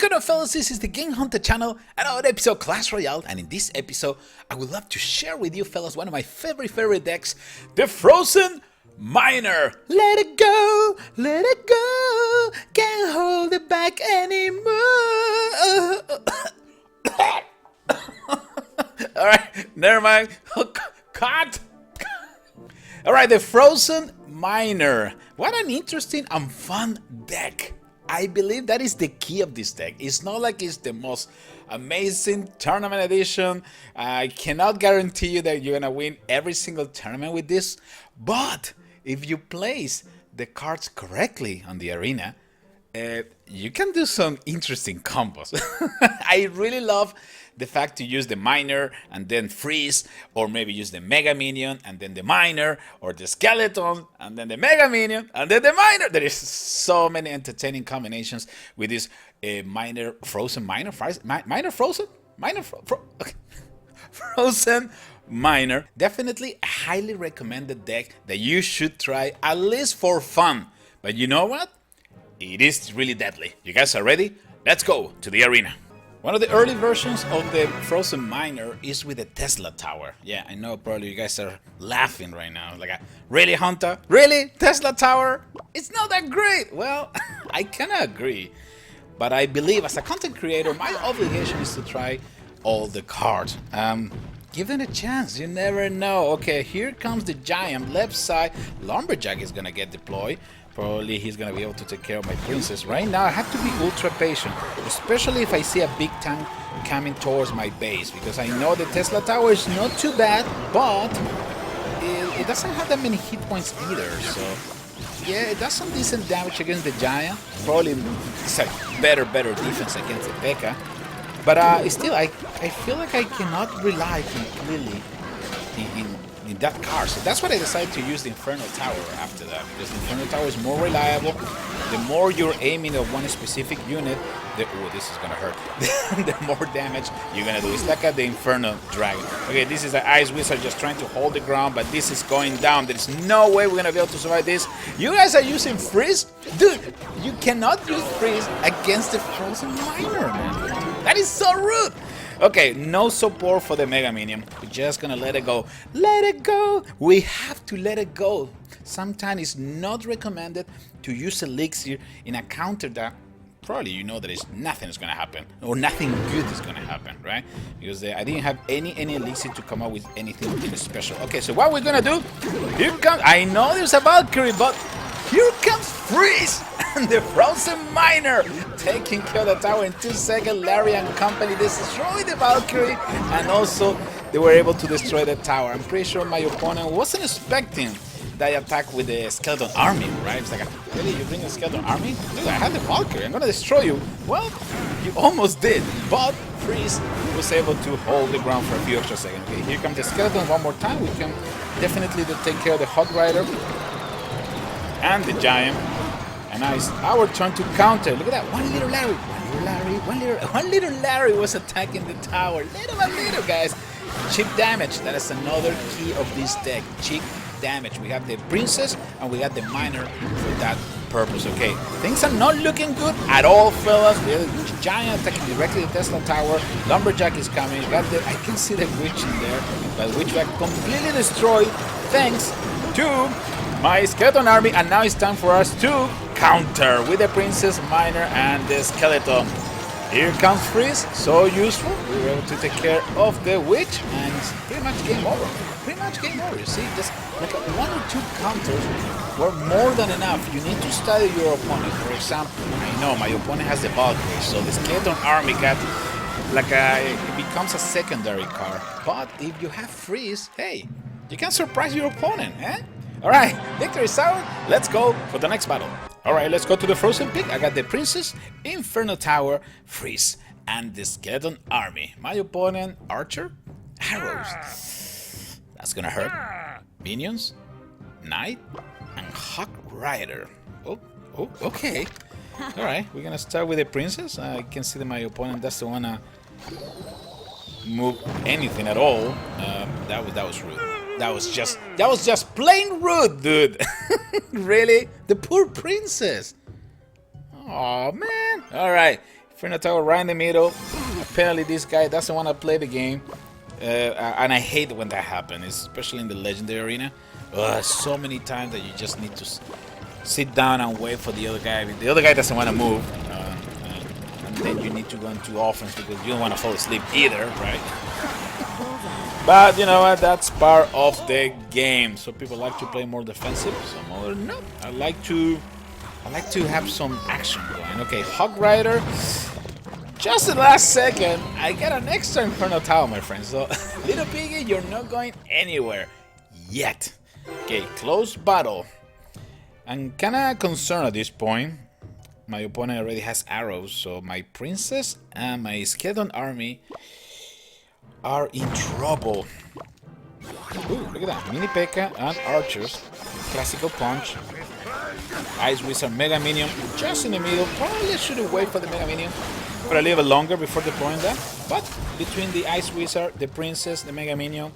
going on, fellas? This is the TheGameHuntah channel, another episode Clash Royale, and in this episode, I would love to share with you, fellas, one of my favorite decks, the Frozen Miner. Let it go, can't hold it back anymore. Alright, never mind. Cut. Alright, the Frozen Miner. What an interesting and fun deck. I believe that is the key of this deck. It's not like it's the most amazing tournament edition. I cannot guarantee you that you're gonna win every single tournament with this, but if you place the cards correctly on the arena, you can do some interesting combos. I really love the fact to use the miner and then freeze, or maybe use the mega minion and then the miner, or the skeleton and then the mega minion and then the miner. There is so many entertaining combinations with this frozen miner. Definitely a highly recommended deck that you should try at least for fun. But you know what? It is really deadly. You guys are ready? Let's go to the arena. One of the early versions of the Frozen Miner is with a Tesla Tower. Yeah, I know probably you guys are laughing right now. Like, really, Huntah? Really? Tesla Tower? It's not that great. Well, I kinda agree. But I believe as a content creator, my obligation is to try all the cards. Give them a chance, you never know. Okay, here comes the giant left side. Lumberjack is gonna get deployed. Probably he's gonna be able to take care of my princess. Right now I have to be ultra patient, especially if I see a big tank coming towards my base, because I know the Tesla Tower is not too bad, but it doesn't have that many hit points either. So yeah, it does some decent damage against the giant. Probably it's a better defense against the P.E.K.K.A. But still, I feel like I cannot rely completely in that card. So that's why I decided to use the Infernal Tower after that, because the Infernal Tower is more reliable. The more you're aiming at one specific unit, this is gonna hurt. The more damage you're gonna do. It's like the Infernal Dragon. Okay, this is the Ice Wizard just trying to hold the ground, but this is going down. There's no way we're gonna be able to survive this. You guys are using freeze? Dude, you cannot use freeze against the Frozen Miner, man. That is so rude. Okay, no support for the Mega Minion. We're just gonna let it go. Let it go! We have to let it go. Sometimes it's not recommended to use Elixir in a counter that probably you know that nothing is gonna happen, or nothing good is gonna happen, right? Because I didn't have any Elixir to come up with anything special. Okay, so what we're gonna do, here comes, I know there's a Valkyrie, but here comes Freeze and the Frozen Miner taking care of the tower in 2 seconds. Larry and company destroyed the Valkyrie, and also they were able to destroy the tower. I'm pretty sure my opponent wasn't expecting that attack with the skeleton army, right? It's like, really, you bring a skeleton army? Dude, I had the Valkyrie, I'm gonna destroy you. Well, you almost did, but Freeze was able to hold the ground for a few extra seconds. Okay, here comes the skeleton one more time. We can definitely take care of the Hog Rider and the giant, and now it's our turn to counter. Look at that, one little Larry was attacking the tower, little by little, guys. Cheap damage, that is another key of this deck, cheap damage. We have the princess and we got the miner for that purpose. Okay, things are not looking good at all, fellas. The giant attacking directly the Tesla Tower. Lumberjack is coming. Got I can see the witch in there, but witch got completely destroyed thanks to my skeleton army, and now it's time for us to counter with the princess, miner, and the skeleton. Here comes Freeze, so useful. We were able to take care of the witch, and it's pretty much game over. You see, just like 1 or 2 counters were more than enough. You need to study your opponent. For example, I know my opponent has the Valkyrie, so the skeleton army got like it becomes a secondary card. But if you have Freeze, hey, you can surprise your opponent, eh? Alright, victory is ours. Let's go for the next battle. Alright, let's go to the Frozen Peak. I got the Princess, Infernal Tower, Freeze, and the Skeleton Army. My opponent, Archer, Arrows. That's gonna hurt. Minions, Knight, and Hog Rider. Oh, okay. Alright, we're gonna start with the Princess. I can see that my opponent doesn't wanna move anything at all. That was rude. That was just plain rude, dude. Really? The poor princess. Oh man. All right. Inferno Tower right in the middle. Apparently this guy doesn't want to play the game. And I hate when that happens, especially in the Legendary Arena. So many times that you just need to sit down and wait for the other guy. The other guy doesn't want to move. And then you need to go into offense because you don't want to fall asleep either, right? But you know what, that's part of the game. Some people like to play more defensive, some other no. I like to have some action going. Okay, Hog Rider. Just the last second, I got an extra Inferno Tower, my friends. So, Little Piggy, you're not going anywhere yet. Okay, close battle. I'm kinda concerned at this point. My opponent already has arrows, so my princess and my skeleton army are in trouble. Ooh, look at that. Mini P.E.K.K.A. and archers. Classical punch. Ice Wizard Mega Minion just in the middle. Probably should have waited for the Mega Minion for a little bit longer before deploying that. But between the Ice Wizard, the Princess, the Mega Minion,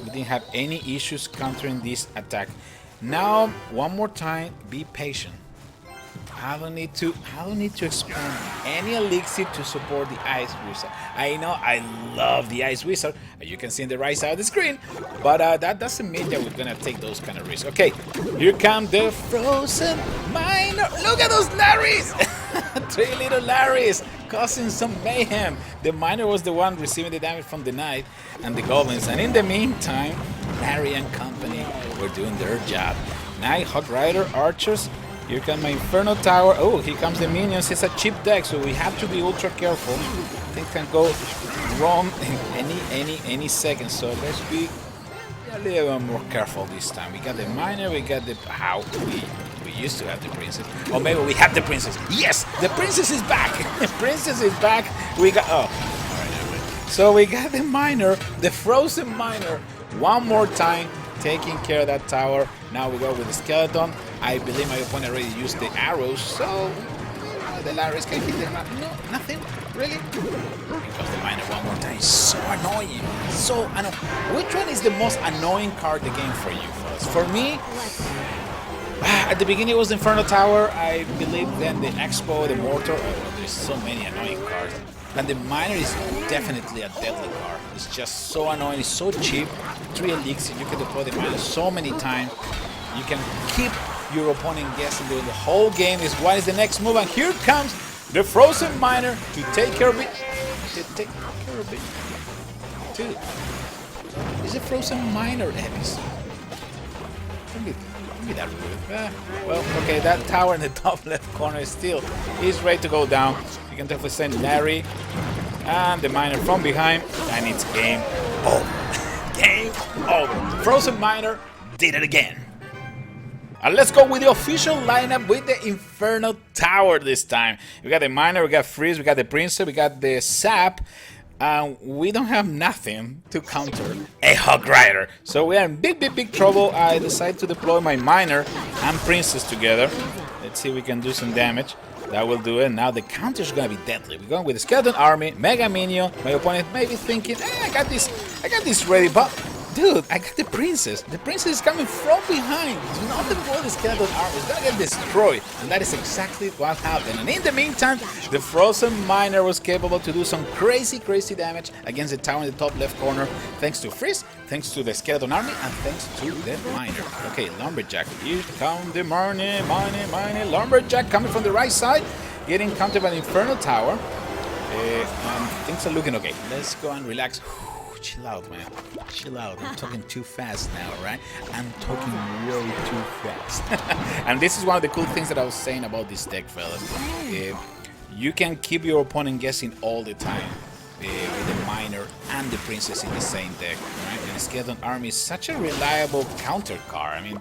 we didn't have any issues countering this attack. Now, one more time, be patient. I don't need to expend any elixir to support the Ice Wizard. I know I love the Ice Wizard, as you can see on the right side of the screen, but that doesn't mean that we're gonna take those kind of risks. Okay, here come the Frozen Miner. Look at those Larrys! 3 little Larrys causing some mayhem. The Miner was the one receiving the damage from the Knight and the Goblins, and in the meantime, Larry and company were doing their job. Knight, Hog Rider, Archers. Here comes my Inferno Tower. Oh, here comes the minions. It's a cheap deck, so we have to be ultra careful. Things can go wrong in any second, so let's be a little more careful this time. We got the Miner, we got the... How? We used to have the Princess. Or maybe we have the Princess. Yes! The Princess is back! The Princess is back! We got... Oh. Alright. So we got the Miner, the Frozen Miner, one more time, taking care of that tower. Now we go with the Skeleton. I believe my opponent already used the arrows, so the Larrys can hit them. No, nothing, really. Because the Miner one more time is so annoying. So annoying. Which one is the most annoying card in the game for you, fellas? For me, at the beginning it was the Inferno Tower. I believe then the Expo, the Mortar. Oh, there's so many annoying cards. And the Miner is definitely a deadly card. It's just so annoying. It's so cheap. 3 elixirs. You can deploy the Miner so many times. You can keep your opponent guessing during the whole game. Is what is the next move? And here comes the Frozen Miner to take care of it. Dude, is a Frozen Miner Evis? Don't be that rude. Well, okay, that tower in the top left corner still is ready to go down. You can definitely send Larry and the Miner from behind, and it's game over. Game over. Frozen Miner did it again. And let's go with the official lineup with the Inferno Tower this time. We got the Miner, we got Freeze, we got the Princess, we got the Sap, and we don't have nothing to counter a Hog Rider. So we are in big trouble. I decided to deploy my Miner and Princess together. Let's see if we can do some damage. That will do it. Now the counter is gonna be deadly. We're going with the Skeleton Army, Mega Minion. My opponent may be thinking, I got this ready, but dude, I got the Princess. The Princess is coming from behind. Do not deploy the Skeleton Army. It's gonna get destroyed. And that is exactly what happened. And in the meantime, the Frozen Miner was capable to do some crazy damage against the tower in the top left corner. Thanks to Freeze, thanks to the Skeleton Army, and thanks to the Miner. Okay, Lumberjack. Here come the Miner. Lumberjack coming from the right side, getting countered by the Inferno Tower. And things are looking okay. Let's go and relax. Chill out, man. Chill out. I'm talking too fast now, right? I'm talking way too fast. And this is one of the cool things that I was saying about this deck, fellas. You can keep your opponent guessing all the time with the Miner and the Princess in the same deck, right? And the Skeleton Army is such a reliable counter card. I mean,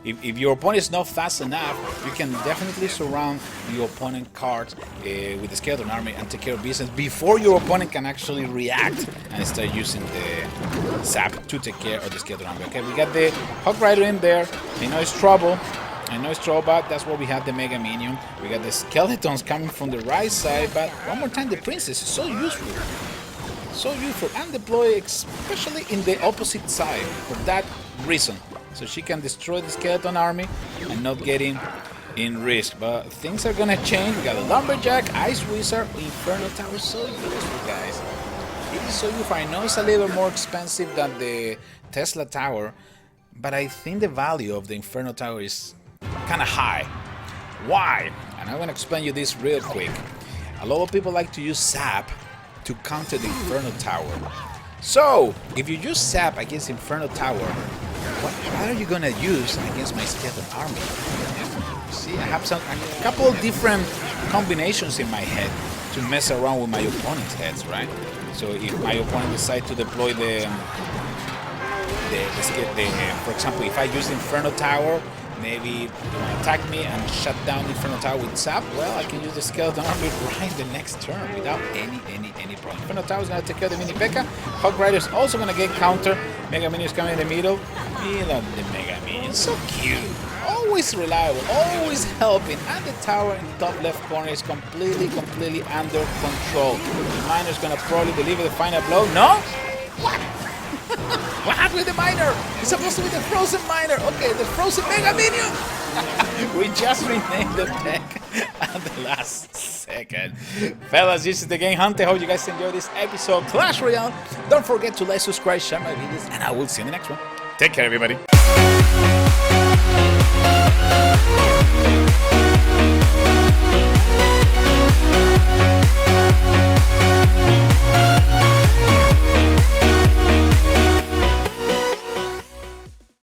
if your opponent is not fast enough, you can definitely surround your opponent cards with the Skeleton Army and take care of business before your opponent can actually react and start using the Sap to take care of the Skeleton Army. Okay, we got the Hog Rider in there. I know it's trouble. But that's why we have the Mega Minion. We got the Skeletons coming from the right side, but one more time, the Princess is so useful. So useful and deploy especially in the opposite side for that reason. So she can destroy the Skeleton Army and not getting in Risk, but things are gonna change. We got a Lumberjack, Ice Wizard, Inferno Tower. So useful, guys. It is so useful. I know it's a little more expensive than the Tesla Tower, but I think the value of the Inferno Tower is kind of high. Why? And I'm gonna explain you this real quick. A lot of people like to use Sap to counter the Inferno Tower. So, if you use Sap against Inferno Tower, what are you gonna use against my Skeleton Army? See, I have a couple of different combinations in my head to mess around with my opponent's heads, right? So if my opponent decides to deploy for example, if I use Inferno Tower, maybe they want to attack me and shut down Inferno Tower with Sap, well, I can use the Skeleton Army right the next turn without any problem. Inferno Tower is going to take care of the Mini P.E.K.K.A. Hawk Rider is also going to get counter. Mega Minions coming in the middle. Love the Mega Minions, so cute. Always reliable, always helping. And the tower in the top left corner is completely under control. The Miner's going to probably deliver the final blow. No? What? What happened with the Miner? It's supposed to be the Frozen Miner. Okay, the Frozen Mega Minion. We just renamed the deck at the last second. Fellas, this is the TheGameHuntah. Hope you guys enjoyed this episode of Clash Royale. Don't forget to like, subscribe, share my videos, and I will see you in the next one. Take care, everybody.